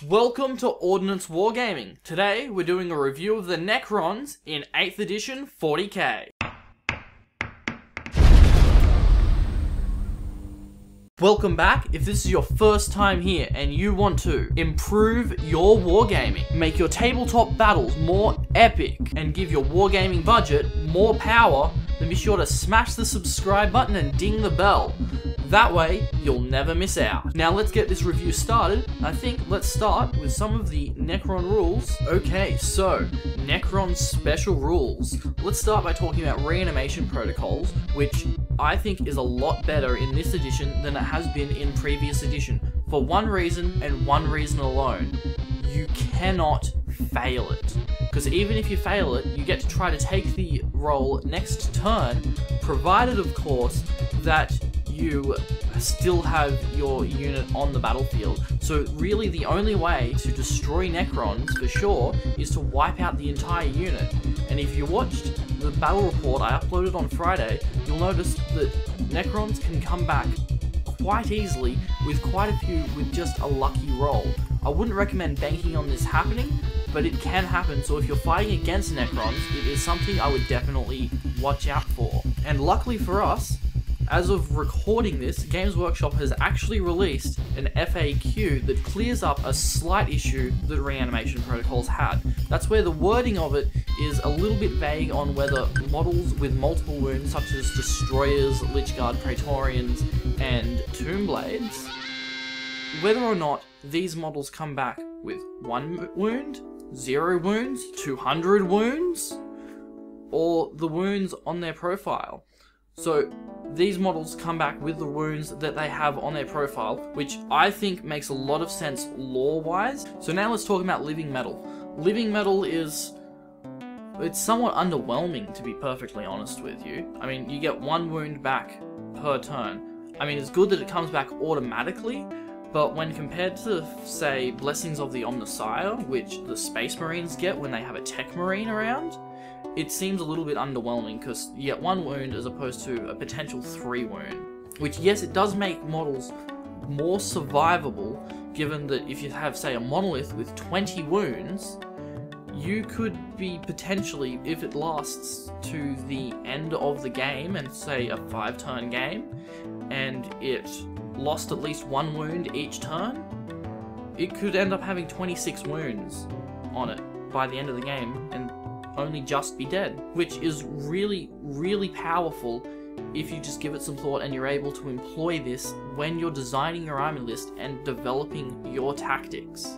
Welcome to Ordnance WarGaming. Today we're doing a review of the Necrons in 8th edition 40k. Welcome back. If this is your first time here and you want to improve your wargaming, make your tabletop battles more epic, and give your wargaming budget more power, then be sure to smash the subscribe button and ding the bell. That way, you'll never miss out. Now let's get this review started. I think let's start with some of the Necron rules. Okay, so, Necron special rules. Let's start by talking about reanimation protocols, which I think is a lot better in this edition than it has been in previous edition. For one reason, and one reason alone. You cannot fail it. Because even if you fail it, you get to try to take the roll next turn, provided of course that you still have your unit on the battlefield. So really the only way to destroy Necrons, for sure, is to wipe out the entire unit. And if you watched the battle report I uploaded on Friday, you'll notice that Necrons can come back quite easily with quite a few with just a lucky roll. I wouldn't recommend banking on this happening, but it can happen, so if you're fighting against Necrons, it is something I would definitely watch out for. And luckily for us, as of recording this, Games Workshop has actually released an FAQ that clears up a slight issue that reanimation protocols had. That's where the wording of it is a little bit vague on whether models with multiple wounds, such as Destroyers, Lichguard, Praetorians, and Tombblades, whether or not these models come back with 1 wound, 0 wounds, 200 wounds, or the wounds on their profile. So these models come back with the wounds that they have on their profile, which I think makes a lot of sense lore-wise. So now let's talk about Living Metal. Living Metal it's somewhat underwhelming, to be perfectly honest with you. I mean, you get 1 wound back per turn. I mean, it's good that it comes back automatically, but when compared to, say, Blessings of the Omnissiah, which the Space Marines get when they have a Tech Marine around, it seems a little bit underwhelming because you get 1 wound as opposed to a potential 3 wound. Which, yes, it does make models more survivable, given that if you have, say, a monolith with 20 wounds, you could be potentially, if it lasts to the end of the game, and say a 5-turn game, and it lost at least 1 wound each turn, it could end up having 26 wounds on it by the end of the game, and only just be dead, which is really, really powerful if you just give it some thought and you're able to employ this when you're designing your army list and developing your tactics.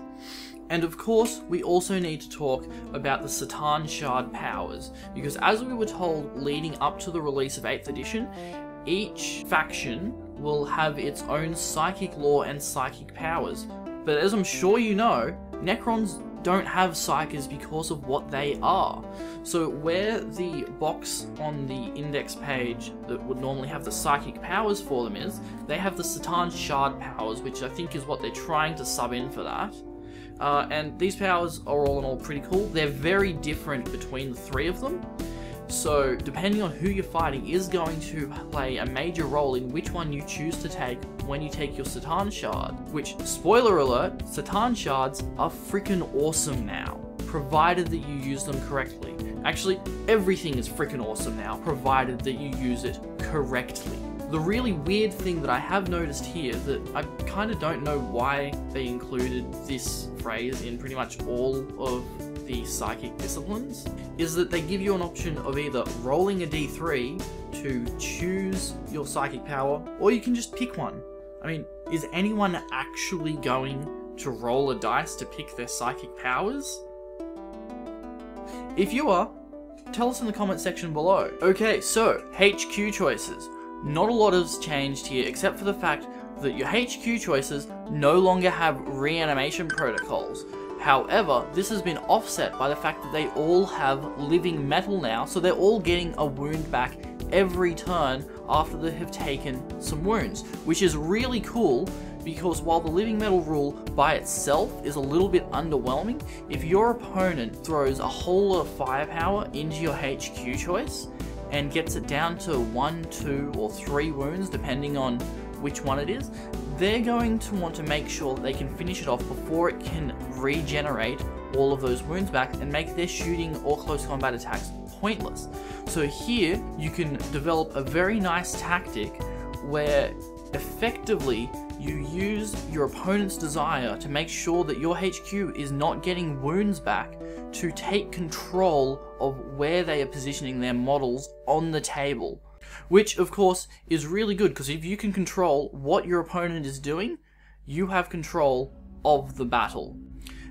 And of course, we also need to talk about the Satan Shard powers, because as we were told leading up to the release of 8th edition, each faction will have its own psychic lore and psychic powers. But as I'm sure you know, Necrons don't have psykers because of what they are. So where the box on the index page that would normally have the psychic powers for them is, they have the Satan Shard powers, which I think is what they're trying to sub in for that. And these powers are all in all pretty cool. They're very different between the 3 of them. So depending on who you're fighting is going to play a major role in which one you choose to take when you take your Satan Shard. Which, spoiler alert, Satan Shards are freaking awesome now, provided that you use them correctly. Actually, everything is freaking awesome now, provided that you use it correctly. The really weird thing that I have noticed here, that I kind of don't know why they included this phrase in pretty much all of the psychic disciplines, is that they give you an option of either rolling a d3 to choose your psychic power, or you can just pick one. I mean, is anyone actually going to roll a dice to pick their psychic powers? If you are, tell us in the comment section below. Okay, so HQ choices. Not a lot has changed here, except for the fact that your HQ choices no longer have reanimation protocols. However, this has been offset by the fact that they all have Living Metal now, so they're all getting a wound back every turn after they have taken some wounds, which is really cool, because while the Living Metal rule by itself is a little bit underwhelming, if your opponent throws a whole lot of firepower into your HQ choice and gets it down to 1, 2, or 3 wounds, depending on which one it is, they're going to want to make sure that they can finish it off before it can regenerate all of those wounds back and make their shooting or close combat attacks pointless. So here you can develop a very nice tactic where effectively you use your opponent's desire to make sure that your HQ is not getting wounds back to take control of where they are positioning their models on the table. Which of course is really good, because if you can control what your opponent is doing, you have control of the battle.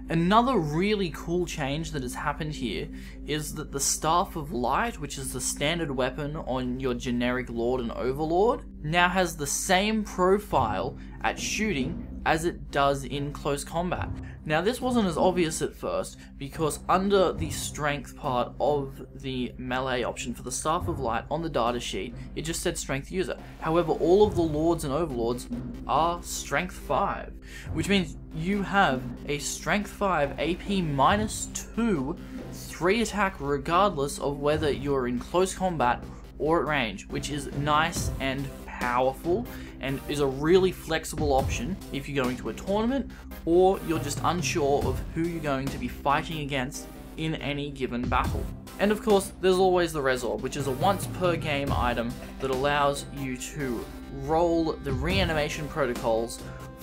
Another really cool change that has happened here is that the Staff of Light, which is the standard weapon on your generic Lord and Overlord, now has the same profile at shooting as it does in close combat. Now this wasn't as obvious at first, because under the strength part of the melee option for the Staff of Light on the data sheet, it just said strength user. However, all of the Lords and Overlords are strength 5, which means you have a strength 5 AP -2 3 attack regardless of whether you're in close combat or at range, which is nice and powerful and is a really flexible option if you're going to a tournament or you're just unsure of who you're going to be fighting against in any given battle. And of course, there's always the Resorb, which is a once per game item that allows you to roll the reanimation protocols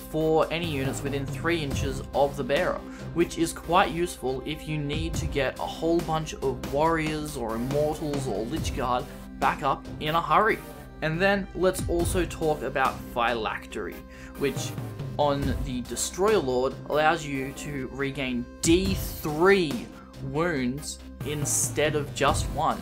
for any units within 3 inches of the bearer, which is quite useful if you need to get a whole bunch of warriors or immortals or Lich Guard back up in a hurry. And then let's also talk about Phylactery, which on the Destroyer Lord allows you to regain D3 wounds instead of just 1,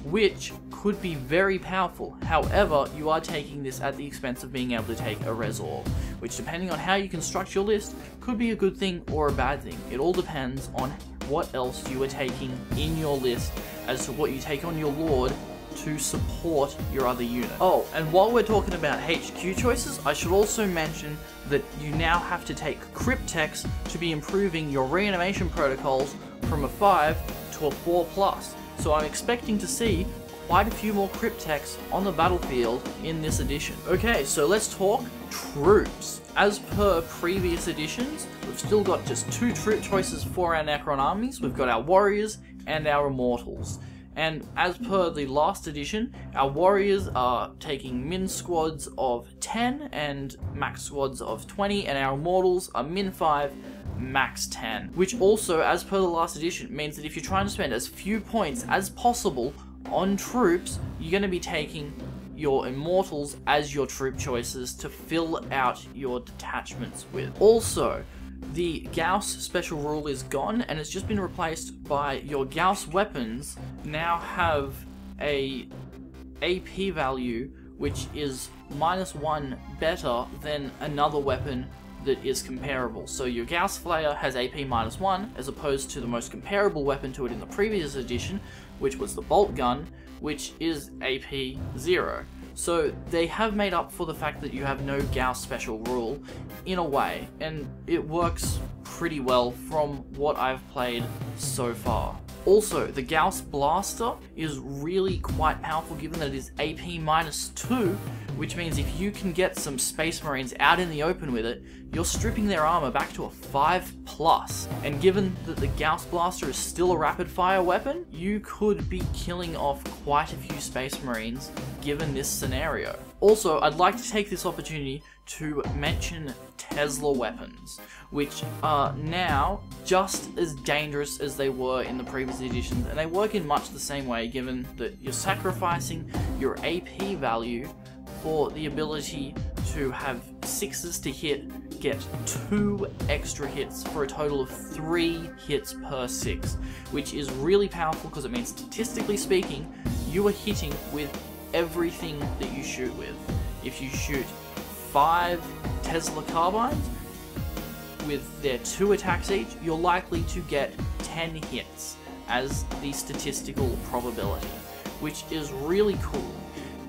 which could be very powerful. However, you are taking this at the expense of being able to take a Resorb, which depending on how you construct your list could be a good thing or a bad thing. It all depends on what else you are taking in your list as to what you take on your Lord to support your other unit. Oh, and while we're talking about HQ choices, I should also mention that you now have to take Cryptex to be improving your reanimation protocols from a 5 to a 4+. So I'm expecting to see quite a few more Cryptex on the battlefield in this edition. Okay, so let's talk troops. As per previous editions, we've still got just 2 troop choices for our Necron armies. We've got our warriors and our immortals. And as per the last edition, our warriors are taking min squads of 10 and max squads of 20, and our immortals are min 5, max 10. Which also, as per the last edition, means that if you're trying to spend as few points as possible on troops, you're going to be taking your immortals as your troop choices to fill out your detachments with. Also, the Gauss special rule is gone and it's just been replaced by your Gauss weapons now have a AP value which is -1 better than another weapon that is comparable. So your Gauss Flayer has AP -1 as opposed to the most comparable weapon to it in the previous edition, which was the Bolt Gun, which is AP 0. So they have made up for the fact that you have no Gauss special rule in a way, and it works pretty well from what I've played so far. Also, the Gauss Blaster is really quite powerful given that it is AP -2, which means if you can get some Space Marines out in the open with it, you're stripping their armor back to a 5+. And given that the Gauss Blaster is still a rapid fire weapon, you could be killing off quite a few Space Marines given this scenario. Also, I'd like to take this opportunity to mention Tesla weapons, which are now just as dangerous as they were in the previous editions, and they work in much the same way given that you're sacrificing your AP value for the ability to have 6s to hit, get 2 extra hits for a total of 3 hits per 6, which is really powerful because it means statistically speaking, you are hitting with everything that you shoot with. If you shoot 5 Tesla carbines with their 2 attacks each, you're likely to get 10 hits as the statistical probability, which is really cool.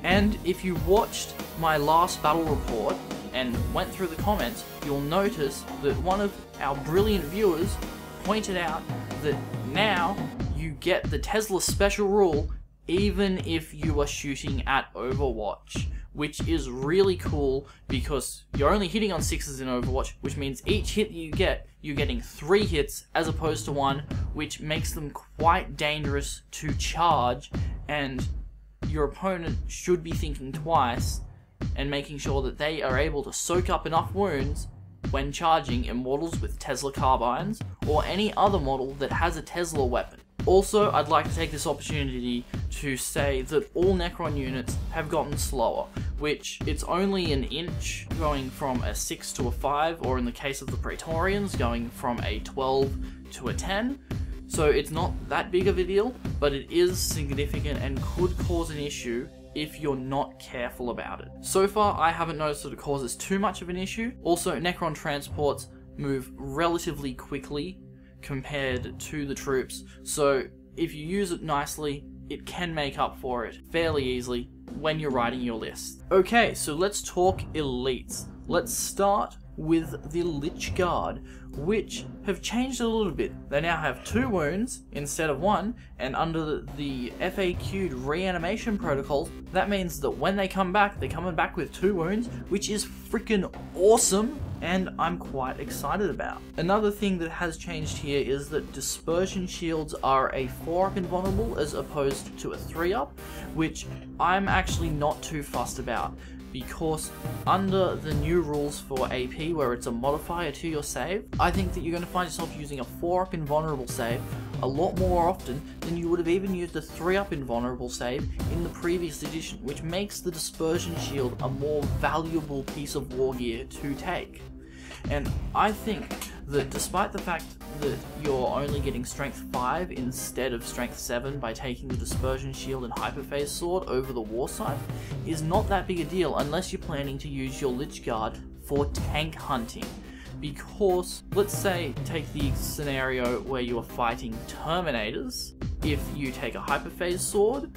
And if you watched my last battle report and went through the comments, you'll notice that one of our brilliant viewers pointed out that now you get the Tesla special rule even if you are shooting at Overwatch, which is really cool because you're only hitting on 6s in Overwatch, which means each hit that you get, you're getting 3 hits as opposed to 1, which makes them quite dangerous to charge, and your opponent should be thinking twice and making sure that they are able to soak up enough wounds when charging Immortals with Tesla carbines or any other model that has a Tesla weapon. Also, I'd like to take this opportunity to say that all Necron units have gotten slower, which it's only an inch going from a 6 to a 5, or in the case of the Praetorians, going from a 12 to a 10. So it's not that big of a deal, but it is significant and could cause an issue if you're not careful about it. So far, I haven't noticed that it causes too much of an issue. Also, Necron transports move relatively quickly compared to the troops, so if you use it nicely, it can make up for it fairly easily when you're writing your list. Okay, so let's talk elites. Let's start with the Lich Guard, which have changed a little bit. They now have 2 wounds instead of 1, and under the FAQ'd reanimation protocols, that means that when they come back, they're coming back with 2 wounds, which is freaking awesome, and I'm quite excited about. Another thing that has changed here is that dispersion shields are a 4-up invulnerable as opposed to a 3-up, which I'm actually not too fussed about, because under the new rules for AP, where it's a modifier to your save, I think that you're going to find yourself using a 4-up invulnerable save a lot more often than you would have even used a 3-up invulnerable save in the previous edition, which makes the dispersion shield a more valuable piece of war gear to take. And I think that despite the fact that you're only getting strength 5 instead of strength 7 by taking the dispersion shield and hyperphase sword over the war scythe, is not that big a deal unless you're planning to use your Lich Guard for tank hunting. Because, let's say, take the scenario where you are fighting Terminators. If you take a hyperphase sword,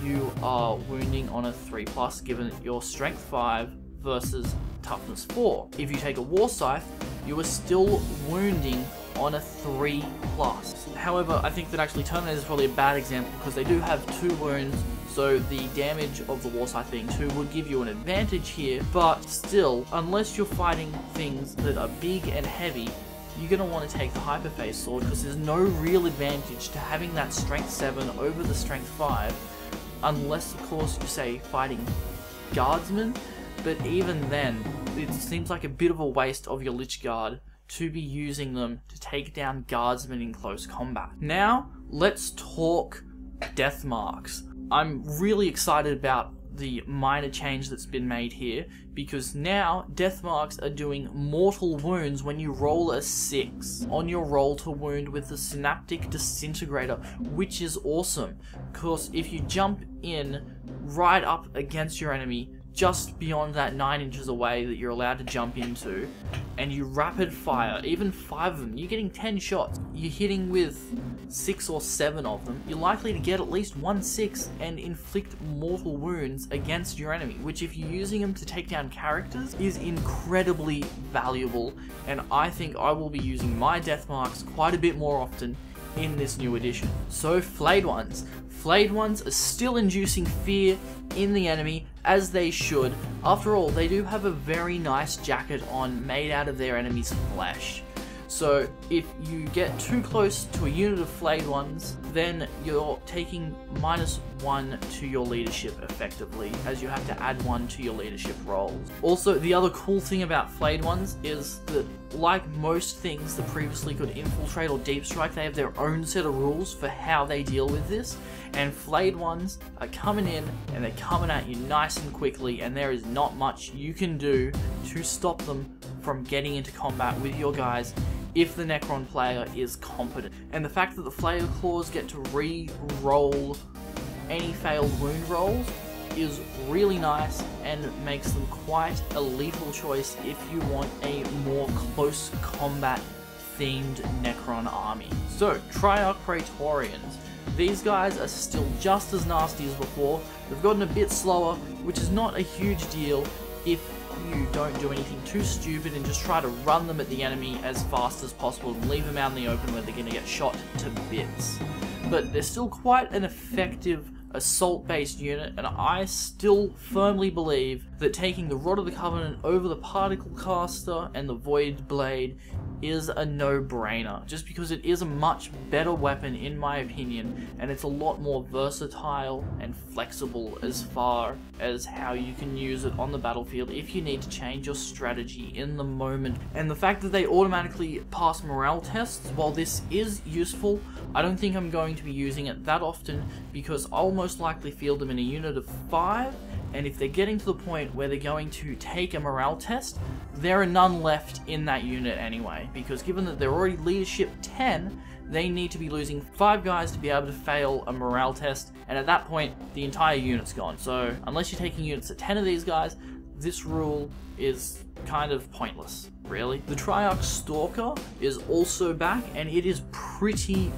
you are wounding on a 3+, given your strength 5 versus toughness 4. If you take a war scythe, you are still wounding on a 3+. However, I think that actually Terminator is probably a bad example because they do have 2 wounds, so the damage of the war scythe being 2 would give you an advantage here, but still, unless you're fighting things that are big and heavy, you're going to want to take the hyperphase sword because there's no real advantage to having that strength 7 over the strength 5, unless of course you say fighting guardsmen. But even then, it seems like a bit of a waste of your Lich Guard to be using them to take down guardsmen in close combat. Now, let's talk death marks. I'm really excited about the minor change that's been made here, because now death marks are doing mortal wounds when you roll a 6 on your roll to wound with the Synaptic Disintegrator, which is awesome, because if you jump in right up against your enemy, just beyond that 9 inches away that you're allowed to jump into, and you rapid fire, even 5 of them, you're getting 10 shots, you're hitting with 6 or 7 of them, you're likely to get at least 1 6 and inflict mortal wounds against your enemy, which if you're using them to take down characters is incredibly valuable, and I think I will be using my death marks quite a bit more often in this new edition. So Flayed Ones. Flayed Ones are still inducing fear in the enemy, as they should. After all, they do have a very nice jacket on made out of their enemy's flesh. So if you get too close to a unit of Flayed Ones, then you're taking -1 to your leadership effectively, as you have to add 1 to your leadership rolls. Also, the other cool thing about Flayed Ones is that, like most things that previously could infiltrate or deep strike, they have their own set of rules for how they deal with this, and Flayed Ones are coming in and they're coming at you nice and quickly, and there is not much you can do to stop them from getting into combat with your guys if the Necron player is competent. And the fact that the Flayer Claws get to re-roll any failed wound rolls is really nice and makes them quite a lethal choice if you want a more close combat themed Necron army. So, Triarch Praetorians. These guys are still just as nasty as before. They've gotten a bit slower, which is not a huge deal if you don't do anything too stupid and just try to run them at the enemy as fast as possible and leave them out in the open where they're going to get shot to bits. But they're still quite an effective assault-based unit, and I still firmly believe that taking the Rod of the Covenant over the Particle Caster and the Void Blade is a no-brainer, just because it is a much better weapon in my opinion, and it's a lot more versatile and flexible as far as how you can use it on the battlefield if you need to change your strategy in the moment. And the fact that they automatically pass morale tests, while this is useful, I don't think I'm going to be using it that often, because I'll most likely field them in a unit of 5, and if they're getting to the point where they're going to take a morale test, there are none left in that unit anyway, because given that they're already leadership 10, they need to be losing 5 guys to be able to fail a morale test, and at that point, the entire unit's gone. So unless you're taking units of 10 of these guys, this rule is kind of pointless, really. The Triarch Stalker is also back, and it is pretty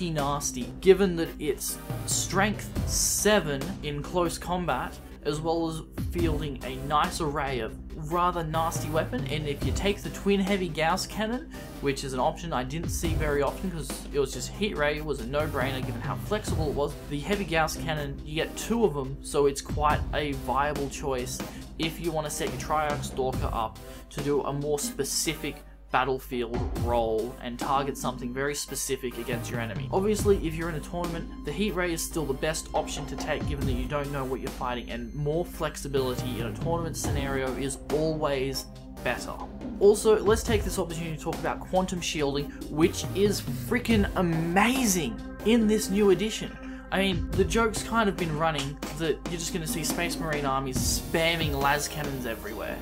nasty, given that it's strength 7 in close combat, as well as fielding a nice array of rather nasty weapon. And if you take the twin heavy Gauss cannon, which is an option I didn't see very often because it was just hit rate, it was a no-brainer given how flexible it was. The heavy Gauss cannon, you get 2 of them, so it's quite a viable choice if you want to set your Triarch Stalker up to do a more specific battlefield role and target something very specific against your enemy. Obviously, if you're in a tournament, the heat ray is still the best option to take given that you don't know what you're fighting, and more flexibility in a tournament scenario is always better. Also, let's take this opportunity to talk about quantum shielding, which is freaking amazing in this new edition. I mean, the joke's kind of been running that you're just going to see Space Marine armies spamming las cannons everywhere,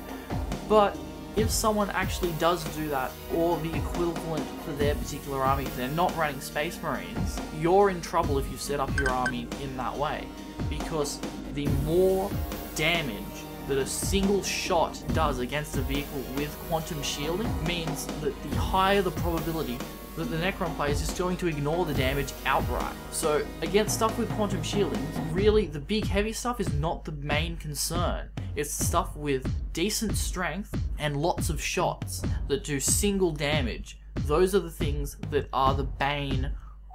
but if someone actually does do that, or the equivalent for their particular army, if they're not running Space Marines, you're in trouble if you set up your army in that way, because the more damage that a single shot does against a vehicle with quantum shielding means that the higher the probability that the Necron player is just going to ignore the damage outright. So against stuff with quantum shielding, really the big heavy stuff is not the main concern. It's stuff with decent strength and lots of shots that do single damage. Those are the things that are the bane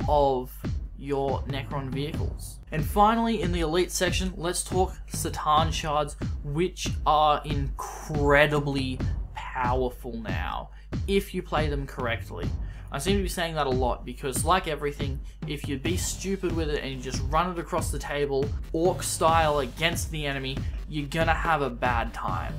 of your Necron vehicles. And finally, in the elite section, let's talk Satan Shards, which are incredibly powerful now, if you play them correctly. I seem to be saying that a lot because, like everything, if you be stupid with it and you just run it across the table, orc style against the enemy, you're gonna have a bad time.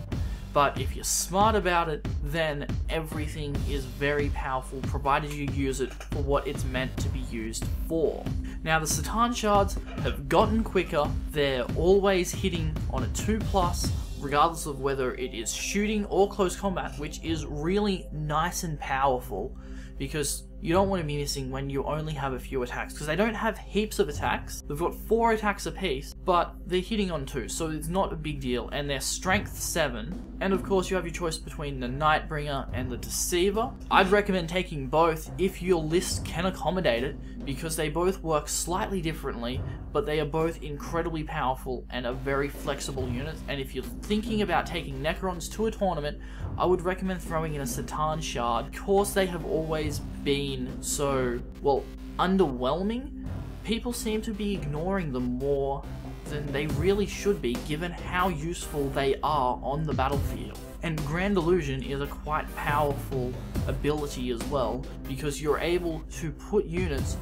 But if you're smart about it, then everything is very powerful, provided you use it for what it's meant to be used for. Now, the Satan Shards have gotten quicker. They're always hitting on a 2+, regardless of whether it is shooting or close combat, which is really nice and powerful, because you don't want to be missing when you only have a few attacks, because they don't have heaps of attacks. They've got 4 attacks apiece, but they're hitting on 2, so it's not a big deal, and they're strength 7. And of course you have your choice between the Nightbringer and the Deceiver. I'd recommend taking both if your list can accommodate it, because they both work slightly differently, but they are both incredibly powerful and are very flexible units. And if you're thinking about taking Necrons to a tournament, I would recommend throwing in a Satan Shard. Of course, they have always been so, well, underwhelming. People seem to be ignoring them more than they really should be, given how useful they are on the battlefield. And Grand Illusion is a quite powerful ability as well, because you're able to put units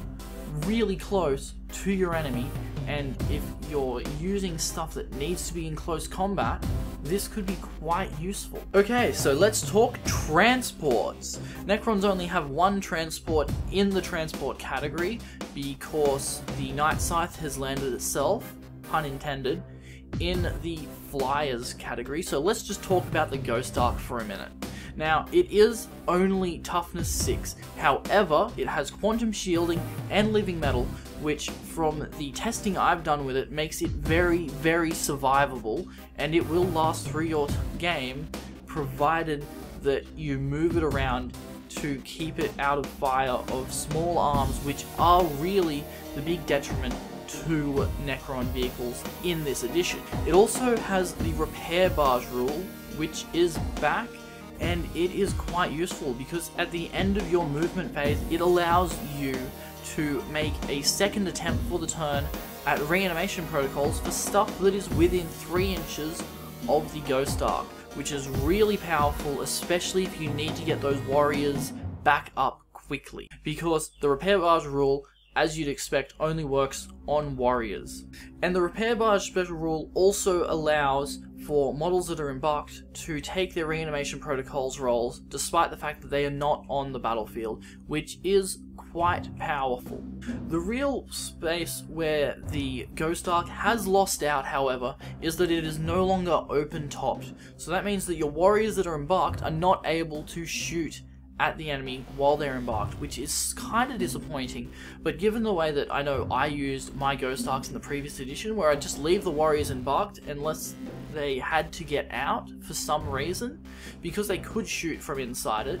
really close to your enemy, and if you're using stuff that needs to be in close combat, this could be quite useful. Okay, so let's talk transports. Necrons only have 1 transport in the transport category, because the Night Scythe has landed itself, pun intended, in the Flyers category. So let's just talk about the Ghost Ark for a minute. Now, it is only toughness 6, however, it has quantum shielding and living metal, which from the testing I've done with it makes it very, very survivable, and it will last through your game, provided that you move it around to keep it out of fire of small arms, which are really the big detriment to Necron vehicles in this edition. It also has the repair barge rule, which is back, and it is quite useful because at the end of your movement phase, it allows you to make a second attempt for the turn at reanimation protocols for stuff that is within 3 inches of the Ghost Arc, which is really powerful, especially if you need to get those warriors back up quickly, because the repair barge rule, as you'd expect, only works on warriors. And the repair barge special rule also allows for models that are embarked to take their reanimation protocols rolls despite the fact that they are not on the battlefield, which is quite powerful. The real space where the Ghost Arc has lost out, however, is that it is no longer open-topped. So that means that your warriors that are embarked are not able to shoot at the enemy while they're embarked, which is kind of disappointing. But given the way that I know I used my Ghost Arcs in the previous edition, where I just leave the warriors embarked unless they had to get out for some reason, because they could shoot from inside it,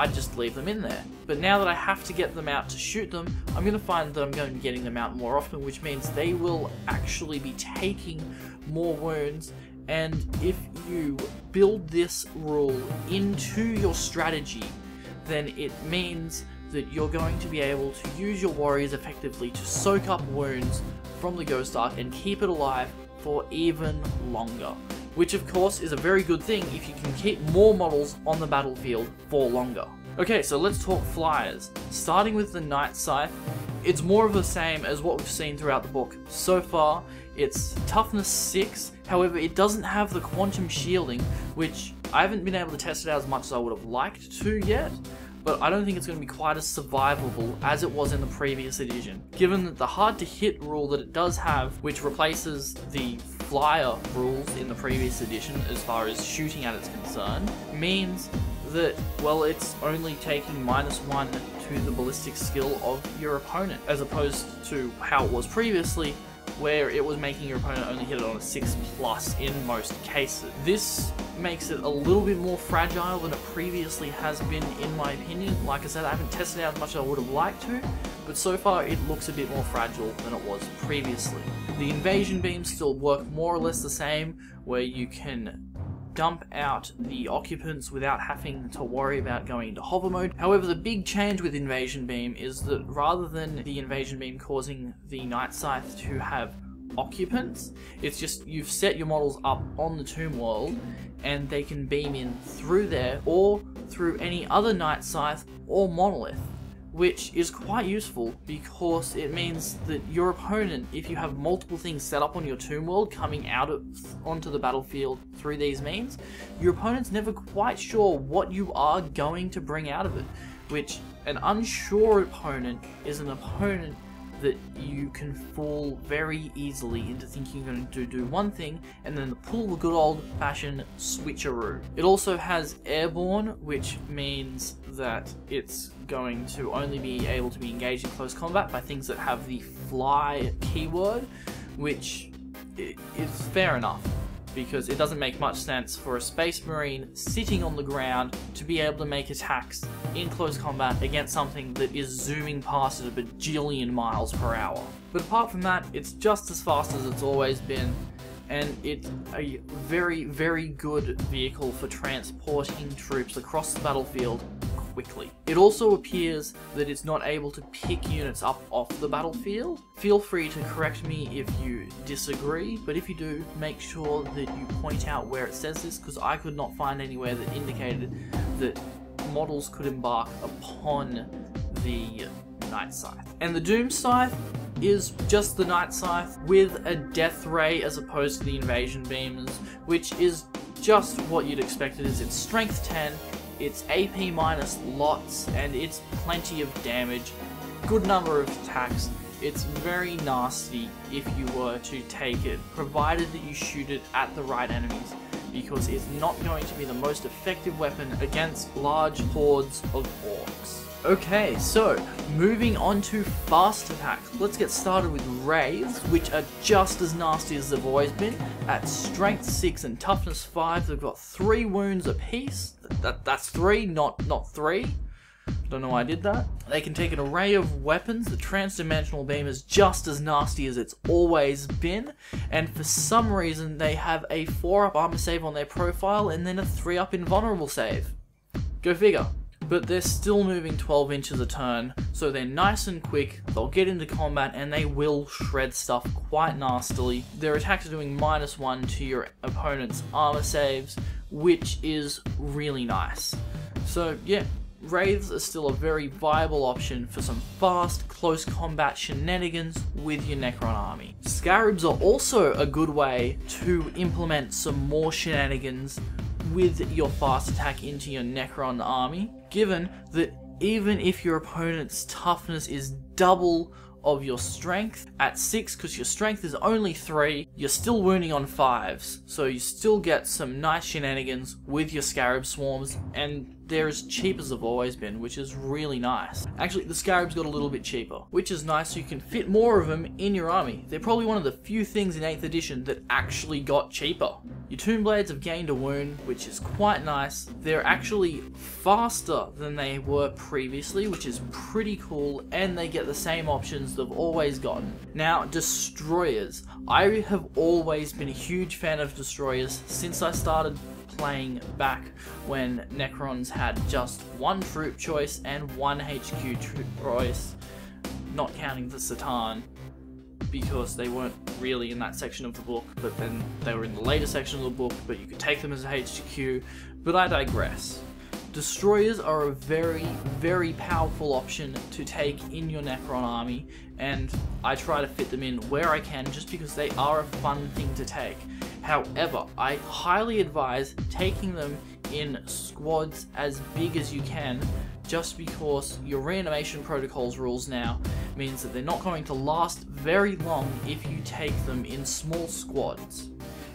I'd just leave them in there. But now that I have to get them out to shoot them, I'm going to find that I'm going to be getting them out more often, which means they will actually be taking more wounds. And if you build this rule into your strategy, then it means that you're going to be able to use your warriors effectively to soak up wounds from the Ghost Arc and keep it alive for even longer. Which of course is a very good thing if you can keep more models on the battlefield for longer. Okay, so let's talk flyers. Starting with the Night Scythe, it's more of the same as what we've seen throughout the book. So far, it's toughness 6, however it doesn't have the quantum shielding, which I haven't been able to test it out as much as I would have liked to yet, but I don't think it's going to be quite as survivable as it was in the previous edition. Given that the hard to hit rule that it does have, which replaces the flyer rules in the previous edition as far as shooting at it's concerned, means that, well, it's only taking -1 to the ballistic skill of your opponent, as opposed to how it was previously, where it was making your opponent only hit it on a 6+ in most cases. This makes it a little bit more fragile than it previously has been, in my opinion. Like I said, I haven't tested it out as much as I would have liked to, but so far it looks a bit more fragile than it was previously. The invasion beams still work more or less the same, where you can dump out the occupants without having to worry about going into hover mode. However, the big change with Invasion Beam is that rather than the Invasion Beam causing the Night Scythe to have occupants, it's just you've set your models up on the tomb world and they can beam in through there or through any other Night Scythe or monolith, which is quite useful because it means that your opponent, if you have multiple things set up on your tomb world coming out onto the battlefield through these means, your opponent's never quite sure what you are going to bring out of it, which an unsure opponent is an opponent that you can fool very easily into thinking you're going to do one thing and then pull the good old-fashioned switcheroo. It also has airborne, which means that it's going to only be able to be engaged in close combat by things that have the fly keyword, which is fair enough, because it doesn't make much sense for a Space Marine sitting on the ground to be able to make attacks in close combat against something that is zooming past at a bajillion miles per hour. But apart from that, it's just as fast as it's always been, and it's a very, very good vehicle for transporting troops across the battlefield quickly. It also appears that it's not able to pick units up off the battlefield. Feel free to correct me if you disagree, but if you do, make sure that you point out where it says this, because I could not find anywhere that indicated that models could embark upon the Night Scythe. And the Doom Scythe is just the Night Scythe with a Death Ray as opposed to the Invasion Beams, which is just what you'd expect. It is its strength 10, it's AP minus lots, and it's plenty of damage, good number of attacks. It's very nasty if you were to take it, provided that you shoot it at the right enemies, because it's not going to be the most effective weapon against large hordes of orcs. Okay, so moving on to fast attack. Let's get started with Wraiths, which are just as nasty as they've always been. At strength 6 and toughness 5, they've got 3 wounds apiece. That's 3, not 3. Don't know why I did that. They can take an array of weapons. The Transdimensional Beam is just as nasty as it's always been, and for some reason they have a 4-up armor save on their profile and then a 3-up invulnerable save. Go figure. but they're still moving 12 inches a turn, so they're nice and quick, they'll get into combat, and they will shred stuff quite nastily. Their attacks are doing -1 to your opponent's armor saves, which is really nice. So yeah, Wraiths are still a very viable option for some fast, close combat shenanigans with your Necron army. Scarabs are also a good way to implement some more shenanigans with your fast attack into your Necron army, given that even if your opponent's toughness is double of your strength at 6, because your strength is only 3, you're still wounding on 5s, so you still get some nice shenanigans with your Scarab swarms, and they're as cheap as they've always been, which is really nice. Actually, the Scarabs got a little bit cheaper, which is nice, so you can fit more of them in your army. They're probably one of the few things in 8th edition that actually got cheaper. Your Tomb Blades have gained a wound, which is quite nice. They're actually faster than they were previously, which is pretty cool, and they get the same options they've always gotten. Now, Destroyers. I have always been a huge fan of Destroyers since I started playing back when Necrons had just one troop choice and one HQ choice, not counting the Satan, because they weren't really in that section of the book, but then they were in the later section of the book, but you could take them as a HQ, but I digress. Destroyers are a very, very powerful option to take in your Necron army, and I try to fit them in where I can just because they are a fun thing to take. However, I highly advise taking them in squads as big as you can, just because your reanimation protocols rules now means that they're not going to last very long if you take them in small squads.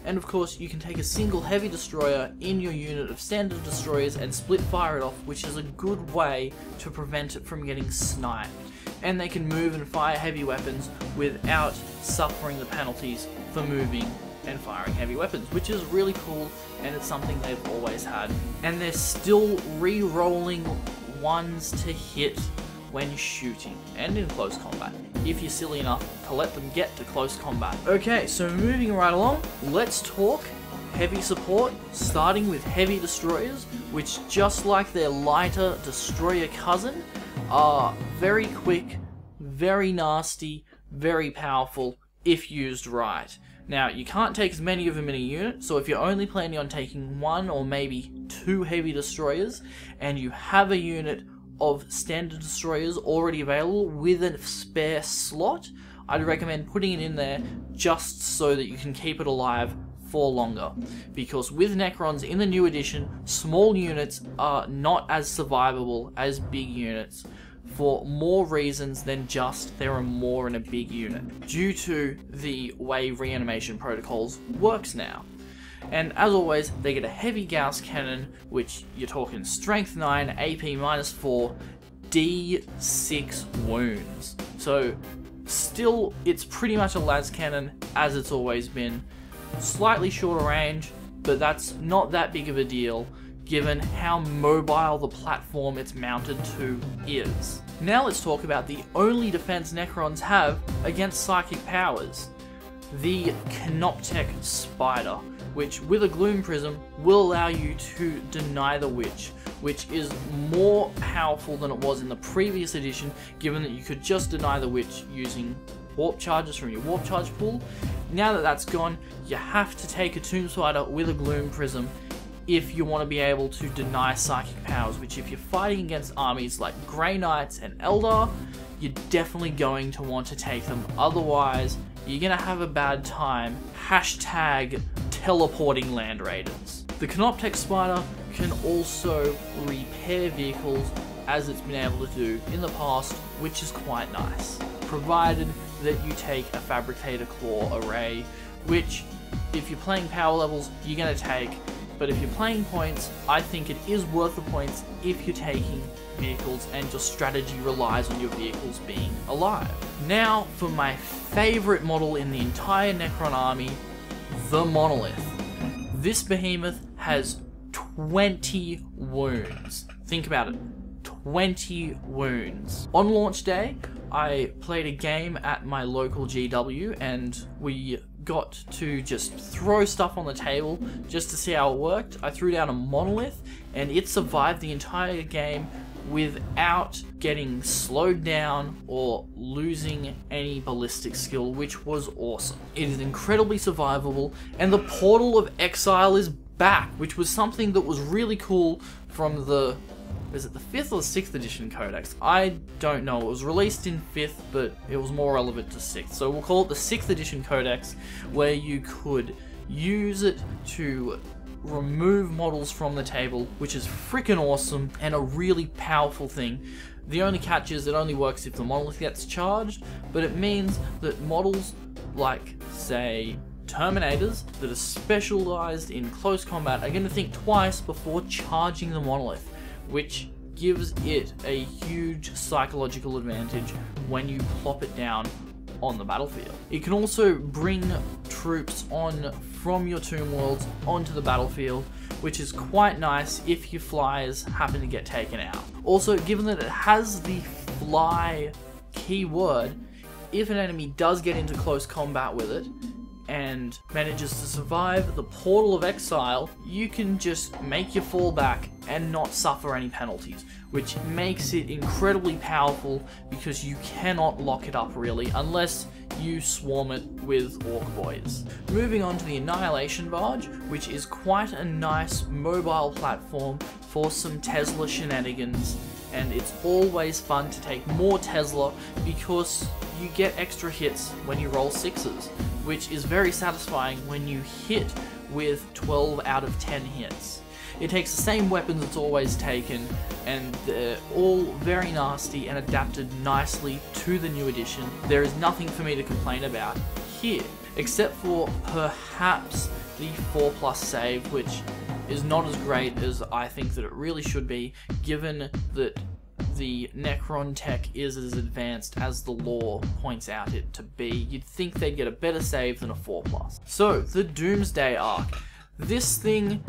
And of course, you can take a single heavy destroyer in your unit of standard destroyers and split fire it off, which is a good way to prevent it from getting sniped. And they can move and fire heavy weapons without suffering the penalties for moving and firing heavy weapons, which is really cool, and it's something they've always had. And they're still re-rolling ones to hit when shooting and in close combat, if you're silly enough to let them get to close combat. Okay, so moving right along, let's talk heavy support, starting with heavy destroyers, which, just like their lighter destroyer cousin, are very quick, very nasty, very powerful if used right. Now, you can't take as many of them in a unit, so if you're only planning on taking 1 or maybe 2 heavy destroyers, and you have a unit of standard destroyers already available with a spare slot, I'd recommend putting it in there just so that you can keep it alive for longer. Because with Necrons in the new edition, small units are not as survivable as big units, for more reasons than just there are more in a big unit, due to the way reanimation protocols works now. And as always, they get a heavy Gauss cannon, which you're talking strength 9, AP -4, D6 wounds. So still, it's pretty much a las cannon as it's always been. Slightly shorter range, but that's not that big of a deal given how mobile the platform it's mounted to is. Now let's talk about the only defense Necrons have against psychic powers, the Canoptech Spider, which with a Gloom Prism will allow you to deny the Witch, which is more powerful than it was in the previous edition, given that you could just deny the Witch using warp charges from your warp charge pool. Now that that's gone, you have to take a Tomb Spider with a Gloom Prism if you want to be able to deny psychic powers, which if you're fighting against armies like Grey Knights and Eldar, you're definitely going to want to take them, otherwise you're going to have a bad time. Hashtag teleporting Land Raiders. The Canoptech Spider can also repair vehicles, as it's been able to do in the past, which is quite nice, provided that you take a Fabricator Claw array, which if you're playing power levels, you're going to take. But if you're playing points, I think it is worth the points if you're taking vehicles and your strategy relies on your vehicles being alive. Now for my favorite model in the entire Necron army, the Monolith. This behemoth has 20 wounds. Think about it, 20 wounds. On launch day, I played a game at my local GW and we got to just throw stuff on the table just to see how it worked. I threw down a Monolith and it survived the entire game without getting slowed down or losing any ballistic skill, which was awesome. It is incredibly survivable, and the Portal of Exile is back, which was something that was really cool from the, is it the 5th or 6th edition codex? I don't know. It was released in 5th, but it was more relevant to 6th. So we'll call it the 6th edition codex, where you could use it to remove models from the table, which is freaking awesome and a really powerful thing. The only catch is it only works if the monolith gets charged, but it means that models like, say, Terminators that are specialized in close combat are going to think twice before charging the monolith, which gives it a huge psychological advantage when you plop it down on the battlefield. It can also bring troops on from your tomb worlds onto the battlefield, which is quite nice if your flyers happen to get taken out. Also, given that it has the fly keyword, if an enemy does get into close combat with it and manages to survive the Portal of Exile, you can just make your fall back and not suffer any penalties, which makes it incredibly powerful because you cannot lock it up really unless you swarm it with Orc Boys. Moving on to the Annihilation Barge, which is quite a nice mobile platform for some Tesla shenanigans, and it's always fun to take more Tesla because you get extra hits when you roll 6s, which is very satisfying when you hit with 12 out of 10 hits. It takes the same weapons it's always taken, and they're all very nasty and adapted nicely to the new edition. There is nothing for me to complain about here, except for perhaps the 4+ save, which is not as great as I think that it really should be, given that the Necron tech is as advanced as the lore points out it to be. You'd think they'd get a better save than a 4+. So, the Doomsday Arc. This thing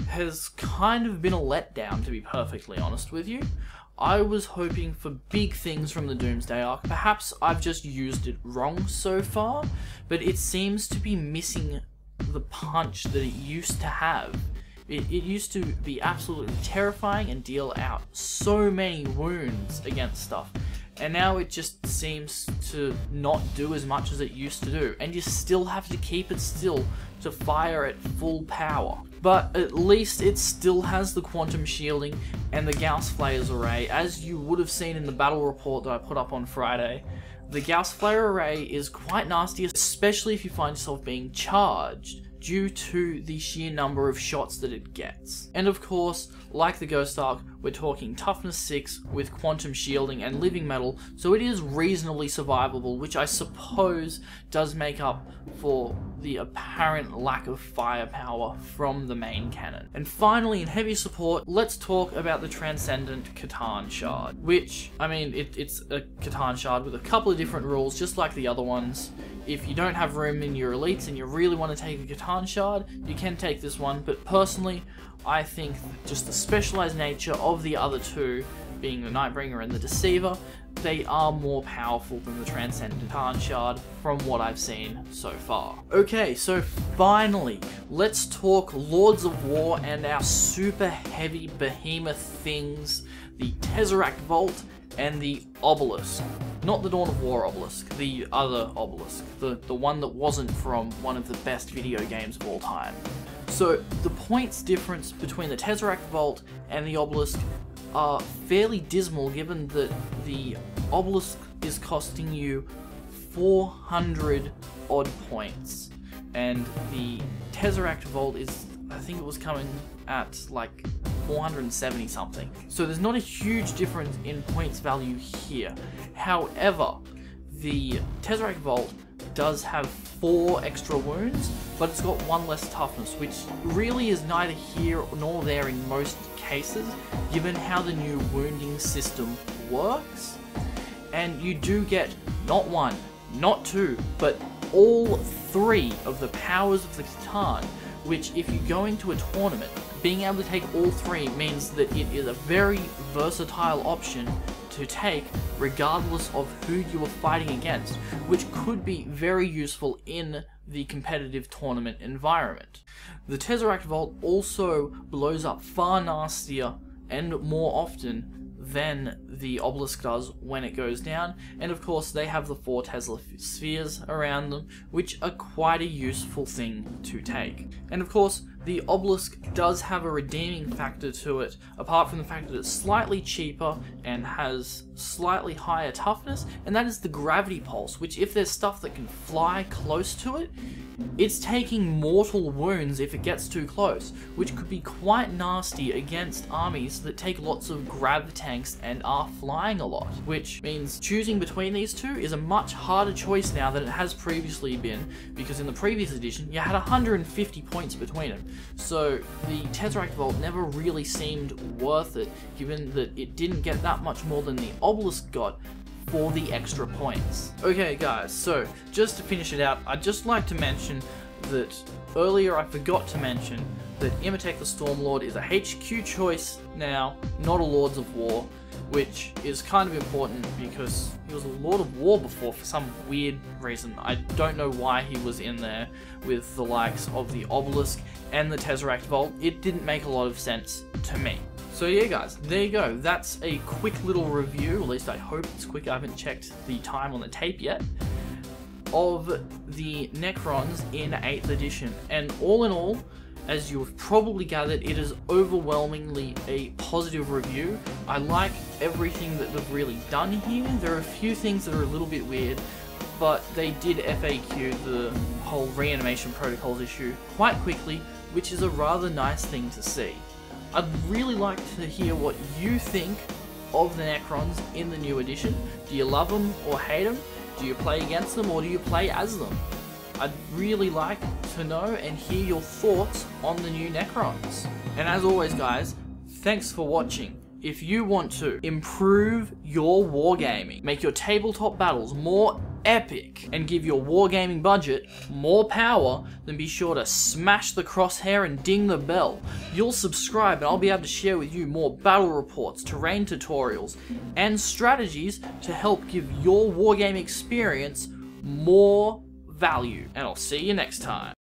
has kind of been a letdown, to be perfectly honest with you. I was hoping for big things from the Doomsday Arc. Perhaps I've just used it wrong so far, but it seems to be missing the punch that it used to have. It used to be absolutely terrifying and deal out so many wounds against stuff, and now it just seems to not do as much as it used to do, and you still have to keep it still to fire at full power. But at least it still has the quantum shielding and the Gauss Flayer's array, as you would have seen in the battle report that I put up on Friday. The Gauss Flayer array is quite nasty, especially if you find yourself being charged, due to the sheer number of shots that it gets. And of course, like the Ghost Arc, we're talking toughness 6 with quantum shielding and living metal, so it is reasonably survivable, which I suppose does make up for the apparent lack of firepower from the main cannon. And finally, in heavy support, let's talk about the Transcendent Catan Shard, which, I mean, it's a Catan Shard with a couple of different rules, just like the other ones. If you don't have room in your elites and you really want to take a Catan Shard, you can take this one, but personally, I think that just the specialized nature of the other two, being the Nightbringer and the Deceiver, they are more powerful than the Transcendent Catan Shard from what I've seen so far. Okay, so finally, let's talk Lords of War and our super heavy behemoth things, the Tesseract Vault and the Obelisk. Not the Dawn of War Obelisk, the other Obelisk, the one that wasn't from one of the best video games of all time. So the points difference between the Tesseract Vault and the Obelisk are fairly dismal, given that the Obelisk is costing you 400 odd points, and the Tesseract Vault is, I think it was coming at like 470 something. So there's not a huge difference in points value here. However, the Tesseract Vault does have 4 extra wounds, but it's got 1 less toughness, which really is neither here nor there in most cases, given how the new wounding system works. And you do get not 1, not 2, but all 3 of the powers of the Catan, which if you go into a tournament, being able to take all 3 means that it is a very versatile option to take regardless of who you are fighting against, which could be very useful in the competitive tournament environment. The Tesseract Vault also blows up far nastier and more often than the obelisk does when it goes down, and of course they have the 4 Tesla spheres around them, which are quite a useful thing to take. And of course, the obelisk does have a redeeming factor to it, apart from the fact that it's slightly cheaper and has slightly higher toughness, and that is the gravity pulse, which if there's stuff that can fly close to it, it's taking mortal wounds if it gets too close, which could be quite nasty against armies that take lots of grav tanks and are flying a lot, which means choosing between these two is a much harder choice now than it has previously been, because in the previous edition you had 150 points between them, so the Tesseract Vault never really seemed worth it, given that it didn't get that much more than the obelisk got for the extra points. Okay guys, so just to finish it out, I'd just like to mention that earlier I forgot to mention that Imhotep the Stormlord is a HQ choice now, not a Lords of War, which is kind of important because he was a Lord of War before for some weird reason. I don't know why he was in there with the likes of the Obelisk and the Tesseract Vault. It didn't make a lot of sense to me. So yeah guys, there you go. That's a quick little review, at least I hope it's quick, I haven't checked the time on the tape yet, of the Necrons in 8th edition. And all in all, as you've probably gathered, it is overwhelmingly a positive review. I like everything that they've really done here. There are a few things that are a little bit weird, but they did FAQ the whole reanimation protocols issue quite quickly, which is a rather nice thing to see. I'd really like to hear what you think of the Necrons in the new edition. Do you love them or hate them? Do you play against them or do you play as them? I'd really like to know and hear your thoughts on the new Necrons. And as always guys, thanks for watching. If you want to improve your wargaming, make your tabletop battles more epic, and give your wargaming budget more power, then be sure to smash the crosshair and ding the bell. You'll subscribe and I'll be able to share with you more battle reports, terrain tutorials, and strategies to help give your wargaming experience more value. And I'll see you next time.